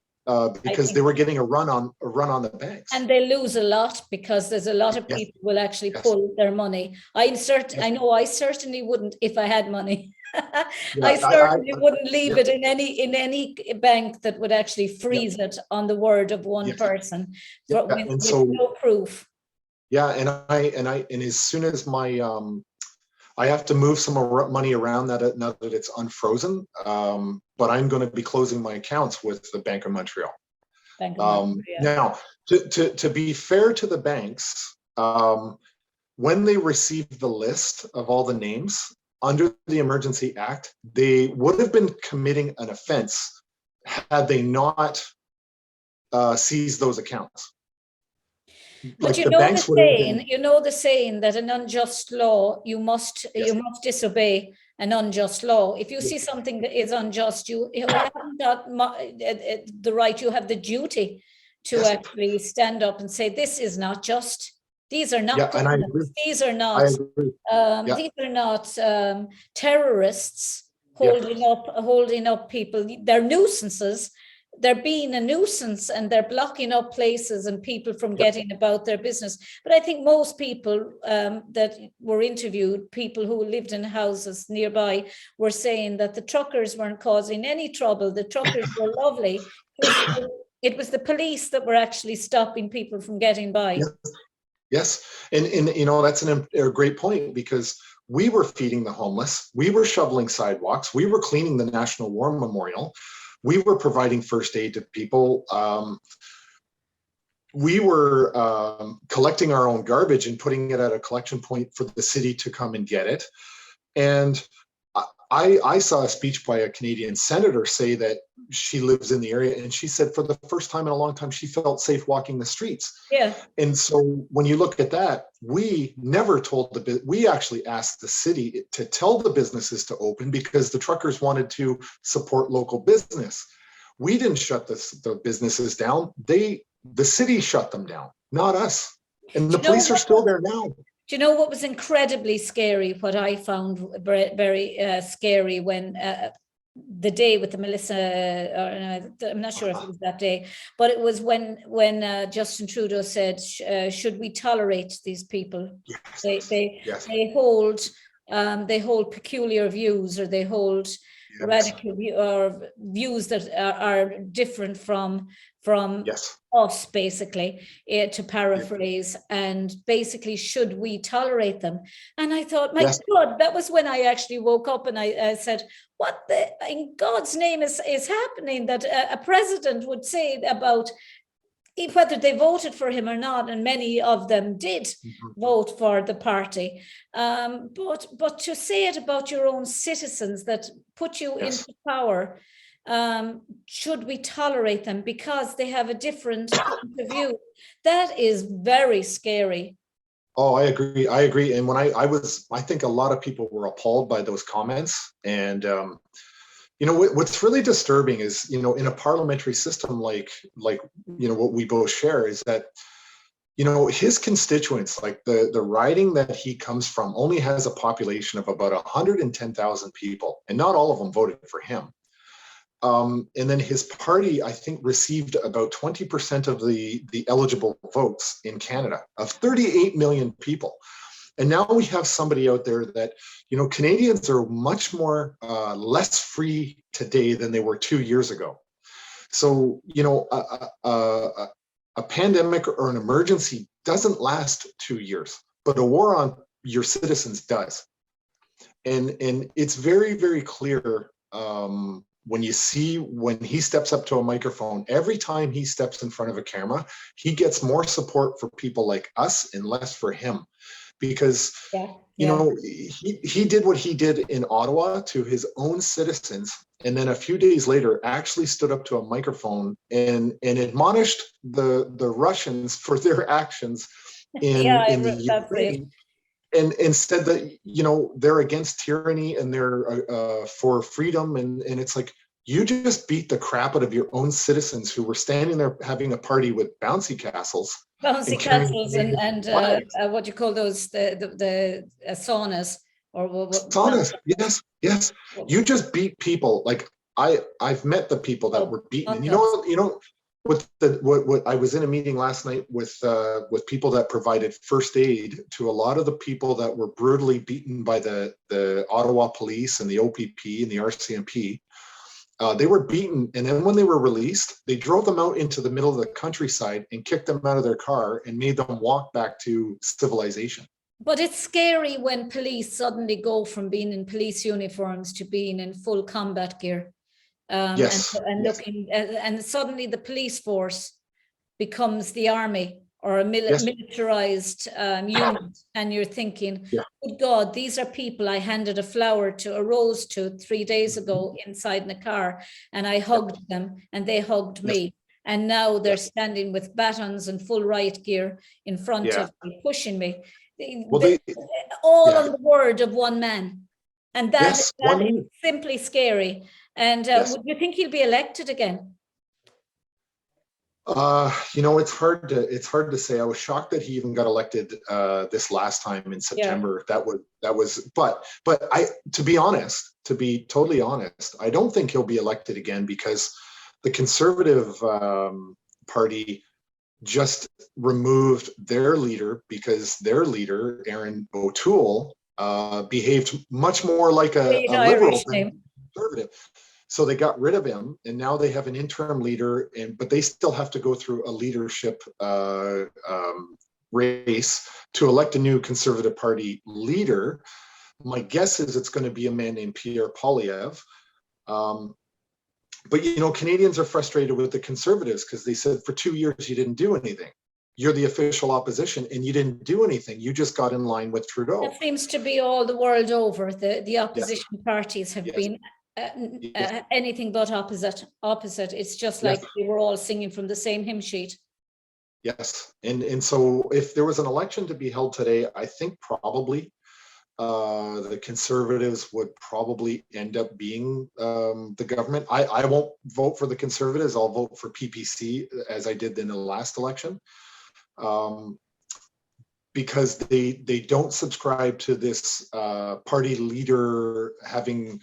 because they were getting a run on the banks. And they lose a lot, because there's a lot of people will actually pull their money. I know I certainly wouldn't if I had money. I certainly wouldn't leave it in any bank that would actually freeze it on the word of one person with no proof. Yeah, and as soon as I have to move some money around now that it's unfrozen, but I'm going to be closing my accounts with the Bank of Montreal. Now, to be fair to the banks, when they received the list of all the names under the Emergency Act, they would have been committing an offense had they not seized those accounts. But the saying that an unjust law, you must disobey an unjust law. If you see something that is unjust, you haven't got the right, you have the duty to actually stand up and say, this is not just. These are not these are not terrorists holding up people. They're nuisances. They're being a nuisance, and they're blocking up places and people from getting about their business. But I think most people that were interviewed, people who lived in houses nearby, were saying that the truckers weren't causing any trouble. The truckers were lovely. It was the police that were actually stopping people from getting by. Yes. And that's a great point, because we were feeding the homeless. We were shoveling sidewalks. We were cleaning the National War Memorial. We were providing first aid to people. We were collecting our own garbage and putting it at a collection point for the city to come and get it. And I saw a speech by a Canadian senator say that she lives in the area, and she said for the first time in a long time, she felt safe walking the streets. Yeah. And so when you look at that, we never told we actually asked the city to tell the businesses to open, because the truckers wanted to support local business. We didn't shut the businesses down. The city shut them down, not us. And the police are still there now. Do you know what was incredibly scary? What I found very scary when the day with the Melissa, I'm not sure if it was that day, but it was when Justin Trudeau said, should we tolerate these people? Yes. They hold peculiar views, or they hold radical views that are different from us, basically, to paraphrase. And basically, should we tolerate them? And I thought, my God, that was when I actually woke up, and I said, what in God's name is happening, that a president would say about whether they voted for him or not, and many of them did vote for the party. But to say it about your own citizens that put you into power, should we tolerate them because they have a different point of view? That is very scary. Oh, I agree. I agree. And when I think a lot of people were appalled by those comments. And, what's really disturbing is, in a parliamentary system like, what we both share is that, his constituents, like the riding that he comes from, only has a population of about 110,000 people, and not all of them voted for him. And then his party, I think, received about 20% of the eligible votes in Canada of 38 million people. And now we have somebody out there that, Canadians are much more less free today than they were 2 years ago. So, a pandemic or an emergency doesn't last 2 years, but a war on your citizens does. And it's very, very clear when he steps up to a microphone, every time he steps in front of a camera, he gets more support for people like us and less for him. Because, he did what he did in Ottawa to his own citizens. And then a few days later, actually stood up to a microphone and admonished the Russians for their actions in the Ukraine. And said that, they're against tyranny and they're for freedom. And it's like, you just beat the crap out of your own citizens who were standing there having a party with bouncy castles. Bouncy castles and what do you call those, the saunas or saunas. Yes. You just beat people. Like I've met the people that were beaten. And what I was in a meeting last night with people that provided first aid to a lot of the people that were brutally beaten by the Ottawa police and the OPP and the RCMP. They were beaten, and then when they were released, they drove them out into the middle of the countryside and kicked them out of their car and made them walk back to civilization. But it's scary when police suddenly go from being in police uniforms to being in full combat gear. Yes. And suddenly the police force becomes the army or a militarized unit, and you're thinking, good God, these are people I handed a rose to 3 days ago inside in a car, and I hugged them and they hugged me. And now they're standing with batons and full riot gear in front of me, pushing me. All on the word of one man. And that is simply scary. And would you think he'll be elected again? It's hard to say. I was shocked that he even got elected this last time in September. But to be totally honest, I don't think he'll be elected again because the Conservative Party just removed their leader because their leader, Aaron O'Toole, behaved much more like a liberal than conservative. So they got rid of him, and now they have an interim leader, but they still have to go through a leadership race to elect a new Conservative Party leader. My guess is it's going to be a man named Pierre Poilievre. But, Canadians are frustrated with the Conservatives because they said for 2 years you didn't do anything. You're the official opposition and you didn't do anything. You just got in line with Trudeau. That seems to be all the world over. The opposition parties have been anything but opposite. It's just like they were all singing from the same hymn sheet. Yes. And so if there was an election to be held today, I think probably the Conservatives would probably end up being the government. I won't vote for the Conservatives. I'll vote for PPC as I did in the last election. Because they don't subscribe to this party leader having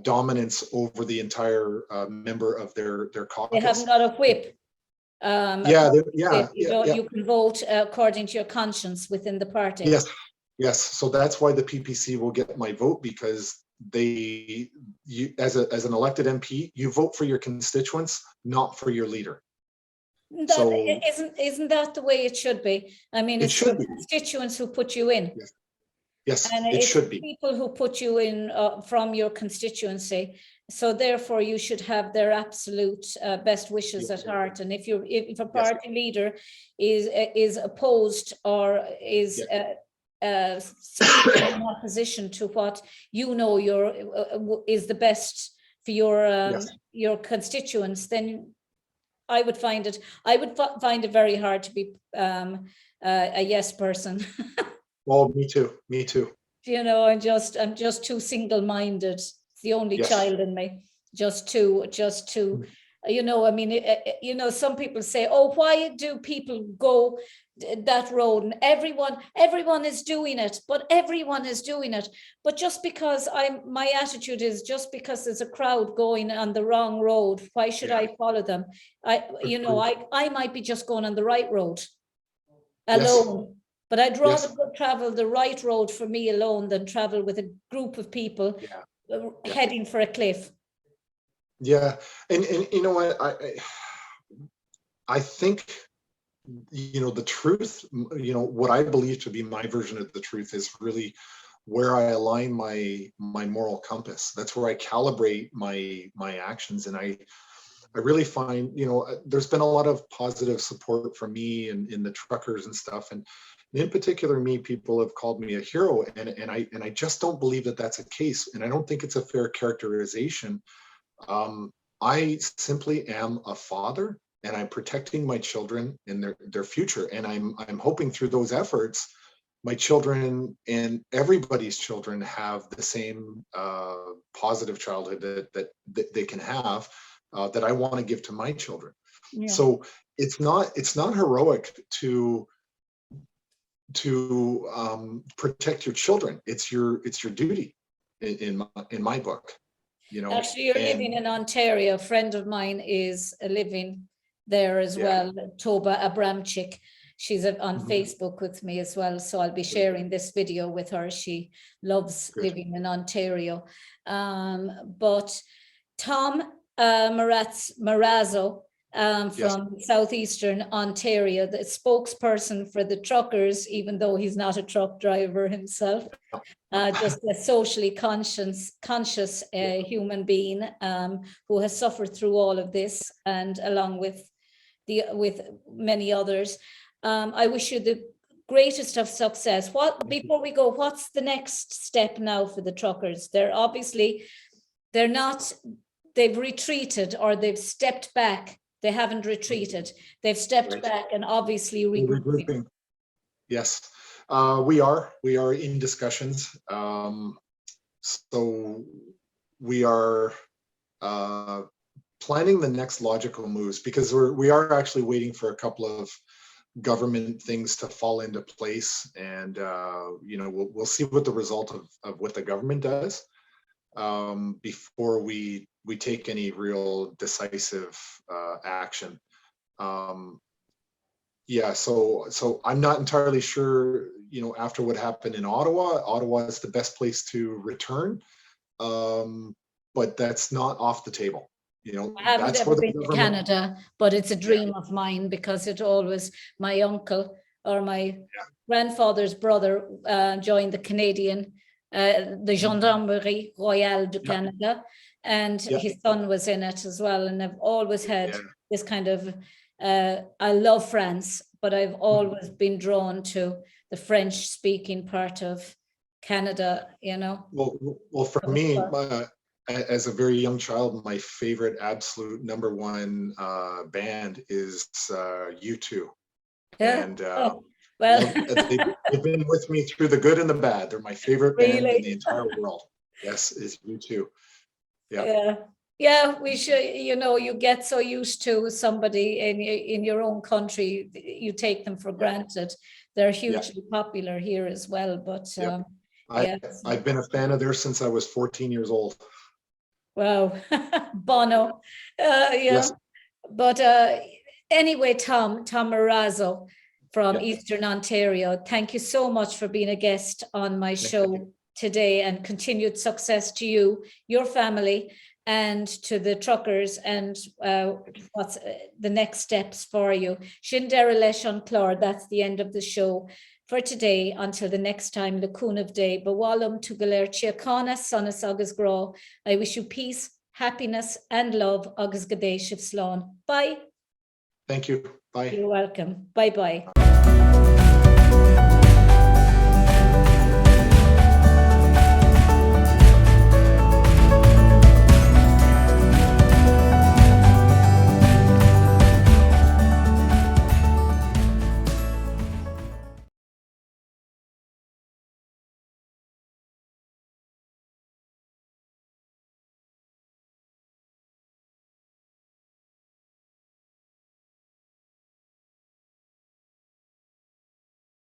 dominance over the entire member of their caucus. They haven't got a whip. You can vote according to your conscience within the party. Yes. So that's why the PPC will get my vote, because as an elected MP, you vote for your constituents, not for your leader. Isn't that the way it should be? I mean, it's your constituents who put you in. Yes, and it should be. People who put you in from your constituency. So therefore, you should have their absolute best wishes at heart. And if a party leader is opposed or is in opposition to what is the best for your constituents, then I would find it very hard to be a yes person. Oh, me too. Me too. You know, I'm just too single-minded. It's the only Yes. child in me. Just too, you know, I mean, you know, some people say, oh, why do people go that road? And everyone is doing it, but everyone is doing it. But just because my attitude is, just because there's a crowd going on the wrong road, why should I follow them? You know, I might be just going on the right road alone. Yes. But I'd rather travel the right road for me alone than travel with a group of people heading for a cliff. Yeah, and you know what, I think, you know, the truth, you know, what I believe to be my version of the truth is really where I align my moral compass. That's where I calibrate my actions. And I really find, you know, there's been a lot of positive support from me and in the truckers and stuff. And in particular, people have called me a hero, and I just don't believe that that's a case. And I don't think it's a fair characterization. I simply am a father, and I'm protecting my children and their future. And I'm hoping through those efforts, my children and everybody's children have the same positive childhood that they can have, that I want to give to my children. Yeah. So it's not heroic to protect your children. It's your duty in my book. You know, actually, you're living in Ontario. A friend of mine is living there as well, Toba Abramchik. She's on Facebook with me as well, so I'll be sharing this video with her. She loves living in Ontario. But Tom Marazzo from southeastern Ontario, the spokesperson for the truckers, even though he's not a truck driver himself, just a socially conscious human being who has suffered through all of this, and along with many others. I wish you the greatest of success. Before we go, what's the next step now for the truckers? They've retreated, or they've stepped back. They haven't retreated. They've stepped back and obviously regrouping. Yes, we are in discussions. So we are planning the next logical moves, because we are actually waiting for a couple of government things to fall into place, and you know, we'll see what the result of what the government does before we take any real decisive action. So I'm not entirely sure, you know, after what happened in Ottawa is the best place to return, but that's not off the table. You know, I haven't ever been to Canada, but it's a dream of mine, because it always, my uncle or my grandfather's brother joined the Canadian, the Gendarmerie Royale de Canada, and his son was in it as well. And I've always had this kind of, I love France, but I've always been drawn to the French speaking part of Canada, you know. Well, for me, as a very young child, my favorite absolute #1 band is U2. And well, they've been with me through the good and the bad. They're my favorite band in the entire world. Yes, is U2. Yeah, we should, you know, you get so used to somebody in your own country, you take them for granted. They're hugely popular here as well, but I've been a fan of theirs since I was 14 years old. Wow. Bono. Yes. But anyway, Tom Marazzo from Eastern Ontario, thank you so much for being a guest on my show today, and continued success to you, your family, and to the truckers, and what's the next steps for you. Sin deire leis an clár, that's the end of the show for today. Until the next time, Lacuna of Day, Bawalum to Galer Chiacana, Sonas agus Gra. I wish you peace, happiness, and love. Agus Gadei Shivslán. Bye. Thank you. Bye. You're welcome. Bye-bye.